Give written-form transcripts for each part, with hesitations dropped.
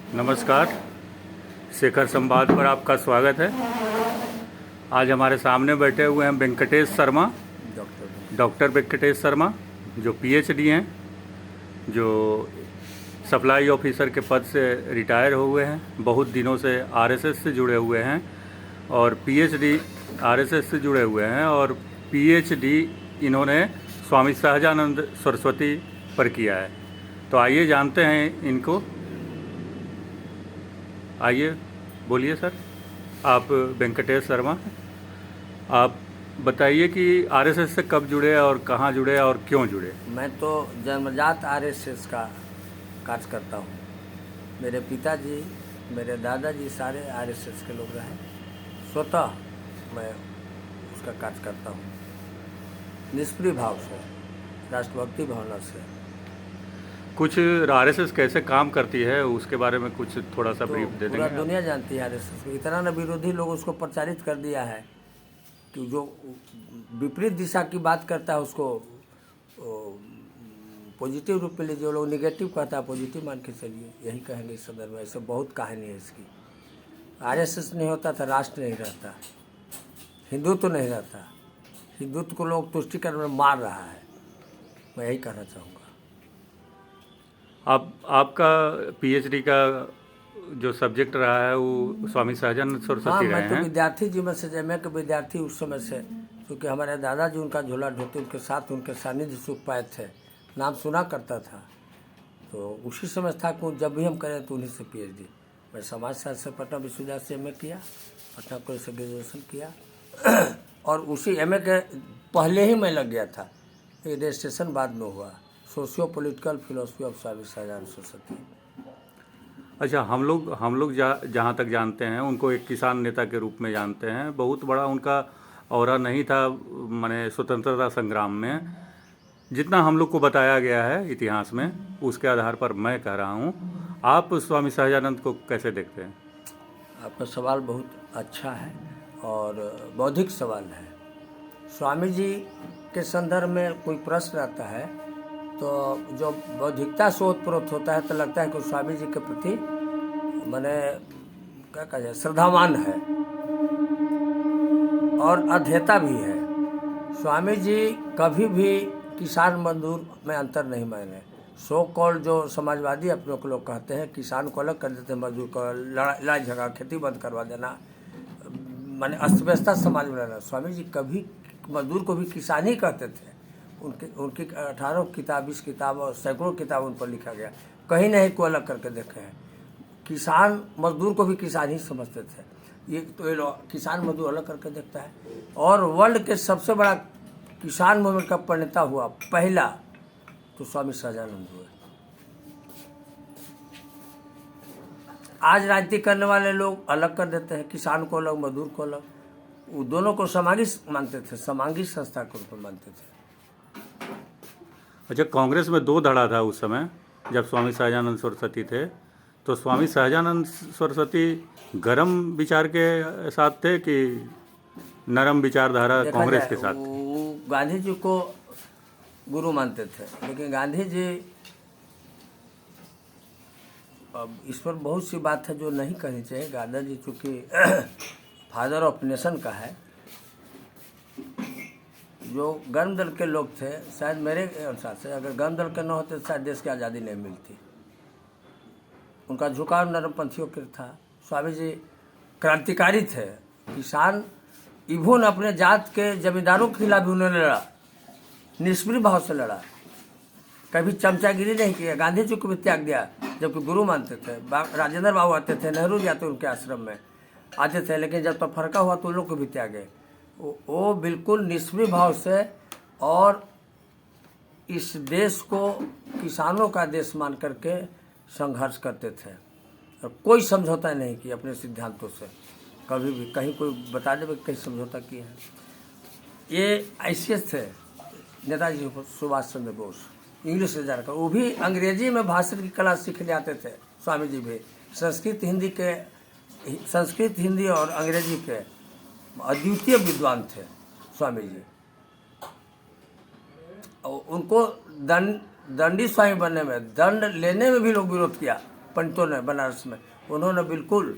नमस्कार। शेखर संवाद पर आपका स्वागत है। आज हमारे सामने बैठे हुए हैं वेंकटेश शर्मा, डॉक्टर वेंकटेश शर्मा, जो पीएचडी हैं, जो सप्लाई ऑफिसर के पद से रिटायर हो हुए हैं। बहुत दिनों से आरएसएस से जुड़े हुए हैं और पीएचडी आरएसएस से जुड़े हुए हैं और पीएचडी इन्होंने स्वामी सहजानंद सरस्वती पर किया है। तो आइए जानते हैं इनको। आइए, बोलिए सर। आप वेंकटेश शर्मा, आप बताइए कि आरएसएस से कब जुड़े और कहाँ जुड़े और क्यों जुड़े। मैं तो जन्मजात आरएसएस का कार्य करता हूँ। मेरे पिताजी, मेरे दादाजी सारे आरएसएस के लोग रहे। स्वतः मैं उसका कार्य करता हूँ, निष्प्रिय भाव से, राष्ट्रभक्ति भावना से। कुछ आरएसएस कैसे काम करती है उसके बारे में कुछ थोड़ा सा ब्रीफ दे देंगे। पूरा दुनिया जानती है आरएसएस को। इतना न विरोधी लोग उसको प्रचारित कर दिया है कि जो विपरीत दिशा की बात करता है उसको पॉजिटिव रूप में लीजिए। जो लोग निगेटिव कहता है पॉजिटिव मान के चलिए। यही कहेंगे इस संदर्भ में। ऐसे बहुत कहानी है इसकी। आरएसएस नहीं होता था, राष्ट्र नहीं रहता, हिंदुत्व नहीं रहता। हिंदुत्व को लोग तुष्टिकरण में मार रहा है। मैं यही कहना चाहूँगा। आपका पीएचडी का जो सब्जेक्ट रहा है वो स्वामी सहजानंद सरस्वती रहे हैं। मैं तो विद्यार्थी जीवन से, एमए के विद्यार्थी उस समय से, क्योंकि हमारे दादाजी उनका झोला ढोते, उनके साथ उनके सानिध्य सुख पाए थे, नाम सुना करता था। तो उसी समय था कि जब भी हम करें तो उन्हीं से पीएचडी। मैं समाज शास्त्र से पटना विश्वविद्यालय से एमए किया, पटना कॉलेज से ग्रेजुएशन किया और उसी एमए के पहले ही मैं लग गया था। रजिस्ट्रेशन बाद में हुआ, socio political philosophy of Swami Sahajanand Saraswati. अच्छा, हम लोग जहाँ तक जानते हैं उनको एक किसान नेता के रूप में जानते हैं। बहुत बड़ा उनका औरा नहीं था माने स्वतंत्रता संग्राम में। जितना हम लोग को बताया गया है इतिहास में, उसके आधार पर मैं कह रहा हूँ, आप स्वामी सहजानंद को कैसे देखते हैं? आपका सवाल बहुत अच्छा है और बौद्धिक सवाल है। स्वामी जी के संदर्भ में कोई प्रश्न आता है तो जो बौद्धिकता से ओतप्रोत होता है तो लगता है कि स्वामी जी के प्रति मैंने क्या कहा जाए, श्रद्धावान है और अध्येता भी है। स्वामी जी कभी भी किसान मजदूर में अंतर नहीं माने। सो कॉल जो समाजवादी अपने को लोग कहते हैं, किसान को अलग कर देते हैं, मजदूर को लड़ाई झगड़ा, खेती बंद करवा देना, माने अस्त व्यवस्था समाज में रहना। स्वामी जी कभी मजदूर को भी किसान ही कहते थे। उनकी 18 किताब, 20 किताब और सैकड़ों किताब उन पर लिखा गया। कहीं नहीं को अलग करके देखे हैं। किसान मजदूर को भी किसान ही समझते थे। ये तो ये किसान मजदूर अलग करके देखता है। और वर्ल्ड के सबसे बड़ा किसान मूवमेंट का प्रणेता हुआ पहला तो स्वामी सहजानंद हुए। आज राजनीति करने वाले लोग अलग कर देते हैं, किसान को अलग, मजदूर को अलग। वो दोनों को समांगी मानते थे, समांगी संस्था के रूप में मानते थे। अच्छा, कांग्रेस में दो धड़ा था उस समय जब स्वामी सहजानंद सरस्वती थे। तो स्वामी सहजानंद सरस्वती गरम विचार के साथ थे कि नरम विचारधारा कांग्रेस के साथ? वो गांधी जी को गुरु मानते थे, लेकिन गांधी जी, अब इस पर बहुत सी बात है जो नहीं कहनी चाहिए। गांधी जी चूँकि फादर ऑफ नेशन का है। जो गर्म दल के लोग थे, शायद मेरे अनुसार से अगर गर्म दल के न होते तो शायद देश की आज़ादी नहीं मिलती। उनका झुकाव नरमपंथियों के था। स्वामी जी क्रांतिकारी थे। किसान इवन अपने जात के जमींदारों के खिलाफ भी उन्होंने लड़ा, निष्प्रिय भाव से लड़ा, कभी चमचागिरी नहीं किया। गांधी जी को भी त्याग दिया, जबकि गुरु मानते थे। राजेंद्र बाबू आते थे, नेहरू जी आते उनके आश्रम में आते थे, लेकिन जब तक फरका हुआ तो उन लोग को भी त्यागे। वो बिल्कुल निष्प्रिय भाव से और इस देश को किसानों का देश मान करके संघर्ष करते थे और कोई समझौता नहीं किया अपने सिद्धांतों से। कभी भी कहीं कोई बता दे कहीं समझौता किया है। ये ऐसे थे नेताजी सुभाष चंद्र बोस, इंग्लिश से जाकर, वो भी अंग्रेजी में भाषण की कला सीखने आते थे। स्वामी जी भी संस्कृत हिंदी और अंग्रेजी के अद्वितीय विद्वान थे स्वामी जी। उनको दंडी स्वामी बनने में, दंड लेने में भी लोग विरोध किया। पंडितों ने बनारस में, उन्होंने बिल्कुल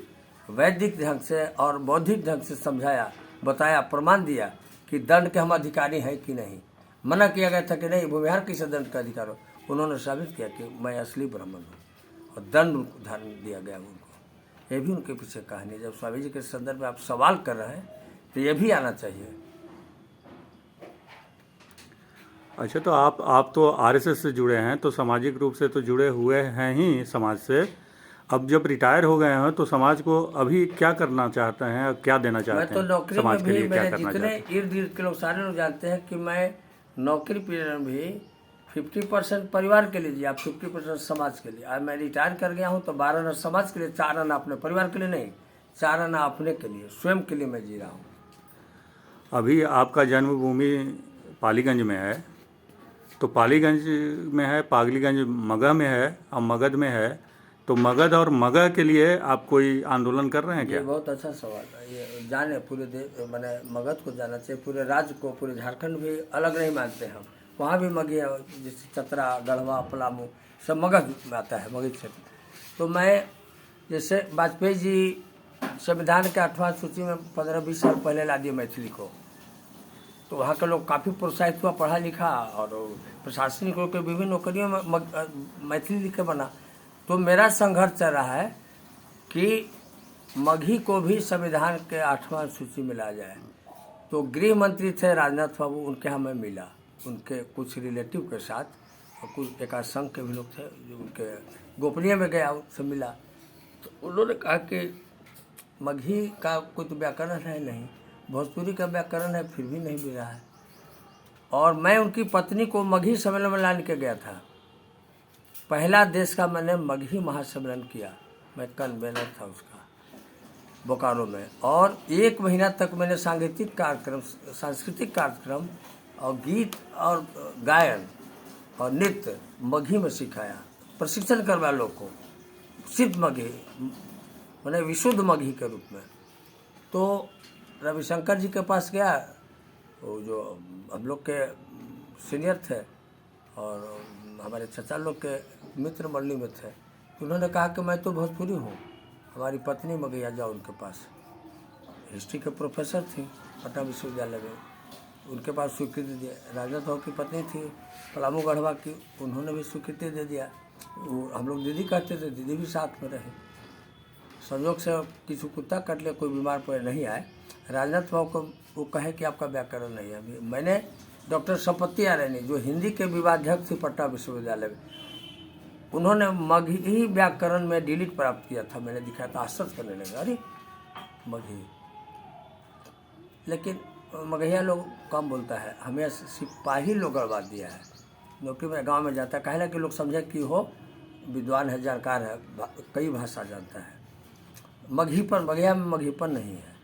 वैदिक ढंग से और बौद्धिक ढंग से समझाया, बताया, प्रमाण दिया कि दंड के हम अधिकारी हैं कि नहीं। मना किया गया था कि नहीं भूमिहार किसे दंड का अधिकार हो, उन्होंने साबित किया कि मैं असली ब्राह्मण हूँ और दंड धारण दिया गया उनको। ये भी उनके पीछे कहानी है। जब स्वामी जी के संदर्भ में आप सवाल कर रहे हैं तो ये भी आना चाहिए। अच्छा, तो आप तो आरएसएस से जुड़े हैं, तो सामाजिक रूप से तो जुड़े हुए हैं ही समाज से। अब जब रिटायर हो गए हैं तो समाज को अभी क्या करना चाहते हैं, क्या देना मैं चाहते तो हैं नौकरी में समाज के भी, लिए, क्या मेरे करना जितने चाहते हैं? इर्द गिर्द के लोग सारे लोग जानते हैं कि मैं नौकरी पीरियड में भी 50% परिवार के लिए दिया, 50% समाज के लिए। आज मैं रिटायर कर गया हूँ तो 12 आना समाज के लिए, 4 आना अपने परिवार के लिए नहीं, 4 आना अपने के लिए, स्वयं के लिए मैं जी रहा हूँ। अभी आपका जन्मभूमि पालीगंज में है, तो पालीगंज में है, पागलीगंज मगध में है और मगध में है, तो मगध और मगध के लिए आप कोई आंदोलन कर रहे हैं ये क्या? बहुत अच्छा सवाल है। ये जाने पूरे देश, मैंने मगध को जाना चाहिए, पूरे राज्य को, पूरे झारखंड भी अलग नहीं मानते हम। वहाँ भी मगही है, जैसे चतरा, गढ़वा, पलामू सब मगध में आता है, मगही क्षेत्र। तो मैं जैसे वाजपेयी जी संविधान के 8वां सूची में 15-20 साल पहले ला दिए मैथिली को, तो वहाँ के लोग काफ़ी प्रोत्साहित हुआ, पढ़ा लिखा, और प्रशासनिक लोग के विभिन्न नौकरियों में मैथिली लिखे बना। तो मेरा संघर्ष चल रहा है कि मगही को भी संविधान के 8वां सूची में लाया जाए। तो गृह मंत्री थे राजनाथ बाबू, उनके यहाँ मैं मिला, उनके कुछ रिलेटिव के साथ, और कुछ एकाध संघ के भी लोग थे जो उनके गोपनीय में गया, उससे मिला। तो उन्होंने कहा कि मगही का कोई तो व्याकरण है नहीं, भोजपुरी का व्याकरण है, फिर भी नहीं मिल रहा है। और मैं उनकी पत्नी को मगही सम्मेलन में लाने के गया था। पहला देश का मैंने मगही महासम्मेलन किया, मैं कन्वेनर था उसका, बोकारो में। और 1 महीना तक मैंने सांगीतिक कार्यक्रम, सांस्कृतिक कार्यक्रम और गीत और गायन और नृत्य मगही में सिखाया, प्रशिक्षण करवाया लोग को, सिर्फ मगही, मैंने विशुद्ध मगही के रूप में। तो रविशंकर जी के पास गया, वो जो हम लोग के सीनियर थे और हमारे चचा लोग के मित्र मंडली में थे, तो उन्होंने कहा कि मैं तो भोजपुरी हूँ, हमारी पत्नी मगैया जाओ उनके पास। हिस्ट्री के प्रोफेसर थी पटना विश्वविद्यालय में, उनके पास स्वीकृति दिया। राजनाथ बाबू की पत्नी थी पलामू गढ़वा की, उन्होंने भी स्वीकृति दे दिया। वो हम लोग दीदी कहते थे, दीदी भी साथ में रहे। संयोग से किसी कुत्ता कट ले, कोई बीमार पड़े, नहीं आए। राजनाथ बाबू को वो कहे कि आपका व्याकरण नहीं है। अभी मैंने डॉक्टर संपत्ति आर्यनी, जो हिंदी के विभागाध्यक्ष थी पटना विश्वविद्यालय में, उन्होंने मगही व्याकरण में डिलीट प्राप्त किया था, मैंने दिखाया था, आश्चर्य करने लगे, अरे मगही। लेकिन मगहिया लोग कम बोलता है, हमें सिपाही लोग गड़बा दिया है। नौकरी में गांव में जाता है, कहला कि लोग समझे कि हो विद्वान है, जानकार है, कई भाषा जानता है। मगहीपन, मगहिया में मगहीपन नहीं है।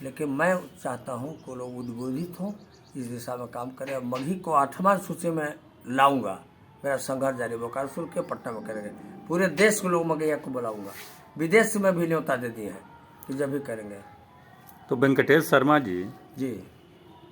लेकिन मैं चाहता हूँ कि लोग उद्बोधित हों, इस दिशा में काम करें। और मगही को 8वां सूची में लाऊंगा, मेरा संघर्ष जारी, बोकारो शुरू के पटना में करेंगे। पूरे देश के लोग मगहिया को बुलाऊंगा, विदेश में भी न्योता दे दिए हैं कि जब भी करेंगे। तो वेंकटेश शर्मा जी,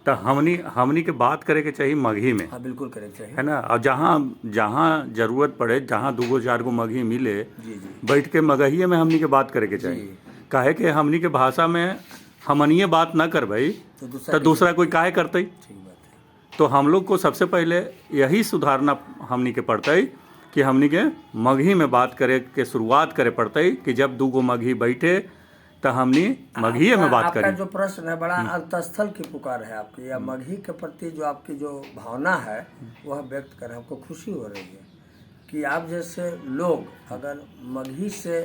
तो हमनी के बात करे के चाहिए मगही में, हाँ बिल्कुल करें चाहिए, है ना। और जहाँ जरूरत पड़े, जहाँ 2-4 मगही मिले, जी जी बैठ के मगहिये में हमनी के बात करे के चाहिए। काहे कि हमनी के भाषा में हमनिए बात ना कर भाई, तो दूसरा कोई काहे करते। ठीक बात है। तो हम लोग को सबसे पहले यही सुधारना हमनी के पड़ता है कि हमनी के मगही में बात करे के शुरुआत करे पड़ता है कि जब 2 मगही बैठे तो हमनी मगही में बात करें। आपका जो प्रश्न है बड़ा अंतस्थल की पुकार है आपकी, या मगही के प्रति जो आपकी जो भावना है वह व्यक्त कर, हमको खुशी हो रही है कि आप जैसे लोग अगर मगही से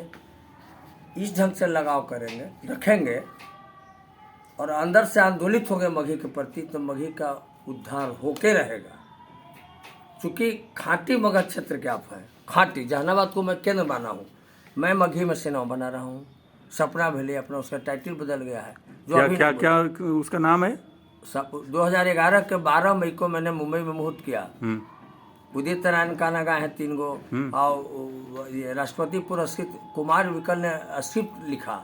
इस ढंग से लगाव करेंगे, रखेंगे और अंदर से आंदोलित होंगे मगही के प्रति, तो मगही का उद्धार होके रहेगा। चूँकि खाटी मगध क्षेत्र के आप हैं, खाटी जहानाबाद को मैं केंद्र माना हूँ, मैं मगही में सेना बना रहा हूँ। सपना भेले अपना, उसका टाइटल बदल गया है, जो क्या अभी क्या क्या उसका नाम है? 2011 के 12 मई को मैंने मुंबई में मुहूर्त किया। उदित नारायण गाना गाए हैं 3 गो, और ये राष्ट्रपति पुरस्कृत कुमार विकल ने स्क्रिप्ट लिखा।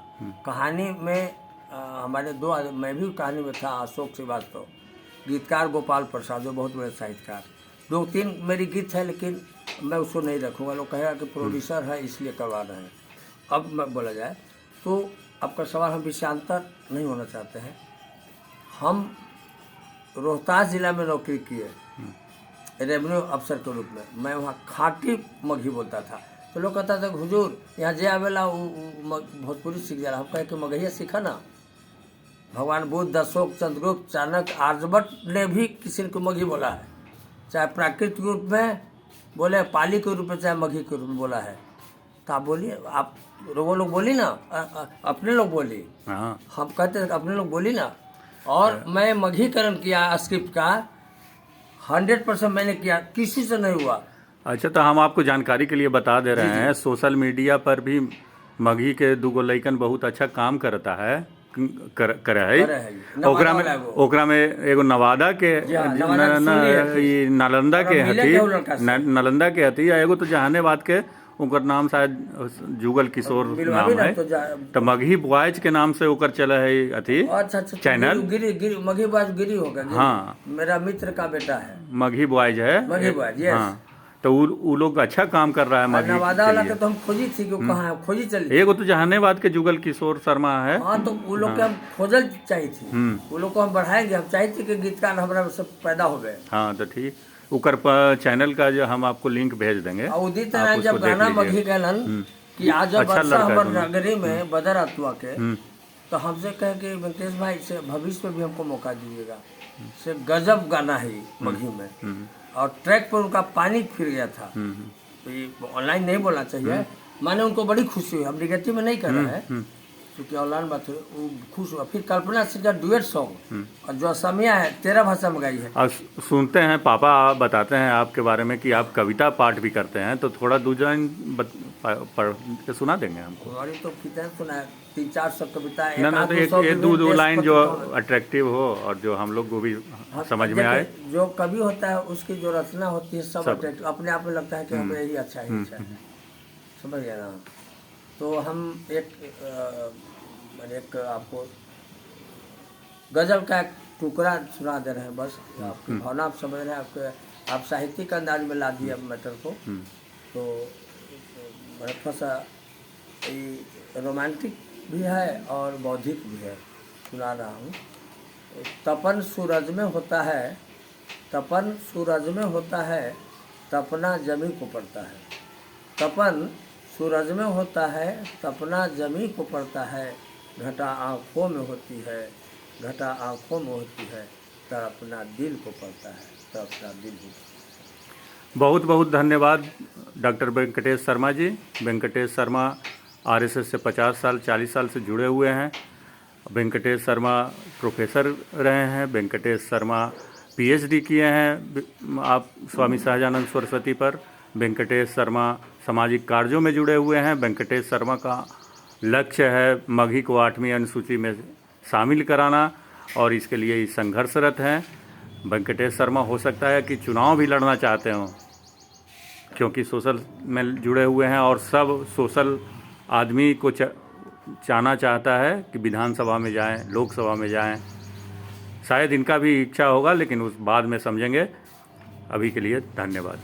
कहानी में हमारे 2 आदमी, मैं भी कहानी में था, अशोक श्रीवास्तव, गीतकार गोपाल प्रसाद जो बहुत बड़े साहित्यकार। 2-3 मेरी गीत है, लेकिन मैं उसको नहीं रखूँगा। लोग कहेगा कि प्रोड्यूसर है इसलिए करवा रहे हैं। अब मैं बोला जाए तो आपका सवाल, हम विषयांतर नहीं होना चाहते हैं। हम रोहतास जिला में नौकरी किए रेवेन्यू अफसर के रूप में। मैं वहाँ खाटी मगही बोलता था, तो लोग कहता था हुजूर यहाँ जे आवेला भोजपुरी सीख जाला। हम कहे कि मगहिया सीखा ना। भगवान बुद्ध, अशोक, चंद्रगुप्त, चाणक्य, आर्यभट्ट ने भी किसी को मगही बोला है, चाहे प्राकृतिक रूप में बोले, पाली के रूप में, चाहे मगही के रूप में बोला है। तो आप बोलिए, आप वो लोग बोली ना, अपने लोग बोली, हम कहते हैं अपने लोग बोली ना। और मैं मगहीकरण किया स्क्रिप्ट का 100% मैंने किया, किसी से नहीं हुआ। अच्छा, तो हम आपको जानकारी के लिए बता दे रहे हैं, सोशल मीडिया पर भी मगही के दूगो लइकन बहुत अच्छा काम करता है, ओकरा में एगो नवादा के नालंदा के हती, एगो तो जहानाबाद के, उनकर नाम शायद जुगल किशोर नाम है। तो मगही बॉयज के नाम से ओकर चला है अथी चैनल। मगही बॉयज गिरी होगा। हाँ, मेरा मित्र का बेटा है, मगही बॉयज है। मगही बॉयज, हाँ। तो वो लोग अच्छा काम कर रहा है मगही नवादा वाला के तो हम खोजी थी कि कहाँ है, खोजी चली। एगो तो जहानाबाद के जुगल किशोर शर्मा है। हाँ, तो वो लोग के हम खोजल चाहिए थी, वो लोग को हम बढ़ाएंगे। हम चाहिए थे कि गीतकार हमारा सब पैदा हो गए। हाँ, तो ठीक, उकर चैनल का जो हम आपको लिंक भेज देंगे। उदित नारायण जब गाना मगही गलन कि आज जब हमारे नगरी में बदर अतुआ के, तो हमसे कहे कि वेंकटेश भाई से भविष्य में भी हमको मौका दीजिएगा। से गजब गाना है मगही में, और ट्रैक पर उनका पानी फिर गया था। तो ये ऑनलाइन नहीं बोलना चाहिए, माने उनको बड़ी खुशी हुई। हम निगेटिव में नहीं कर रहे हैं, क्योंकि ऑनलाइन बात है, वो खुश हुआ। फिर कल्पना सिंह का डुएट सॉन्ग, और जो असमिया है 13 भाषा में गाई है। और सुनते हैं पापा बताते हैं आपके बारे में कि आप कविता पाठ भी करते हैं, तो थोड़ा दो लाइन पढ़ के सुना देंगे हमको। और तो कितने सुना है, 300-400 कविता। ना तो एक दो लाइन जो अट्रैक्टिव हो और जो हम लोग को भी समझ में आए। जो कवि होता है उसकी जो रचना होती है सब अट्रैक्टिव, अपने आप में लगता है कि हमें यही अच्छा है, समझ गया ना। तो हम एक आपको गजल का एक टुकड़ा सुना दे रहे हैं, बस आपकी भावना आप समझ रहे हैं। आप साहित्यिक अंदाज में ला दिए मैटर को, तो थोड़ा सा रोमांटिक भी है और बौद्धिक भी है, सुना रहा हूँ। तपन सूरज में होता है, तपन सूरज में होता है, तपना जमी को पड़ता है। तपन सूरज में होता है, तपना जमी को पड़ता है। घटा आँखों में होती है, घटा आँखों में होती है, तड़पना दिल को पड़ता है, तड़पना दिल को। बहुत बहुत धन्यवाद डॉक्टर वेंकटेश शर्मा जी। वेंकटेश शर्मा आरएसएस से 50 साल 40 साल से जुड़े हुए हैं। वेंकटेश शर्मा प्रोफेसर रहे हैं। वेंकटेश शर्मा पीएचडी किए हैं आप स्वामी सहजानंद सरस्वती पर। वेंकटेश शर्मा सामाजिक कार्यों में जुड़े हुए हैं। वेंकटेश शर्मा का लक्ष्य है मगही को 8वीं अनुसूची में शामिल कराना, और इसके लिए ही संघर्षरत हैं। वेंकटेश शर्मा हो सकता है कि चुनाव भी लड़ना चाहते हों, क्योंकि सोशल में जुड़े हुए हैं और सब सोशल आदमी को चाहना चाहता है कि विधानसभा में जाएं, लोकसभा में जाएं। शायद इनका भी इच्छा होगा, लेकिन उस बाद में समझेंगे। अभी के लिए धन्यवाद।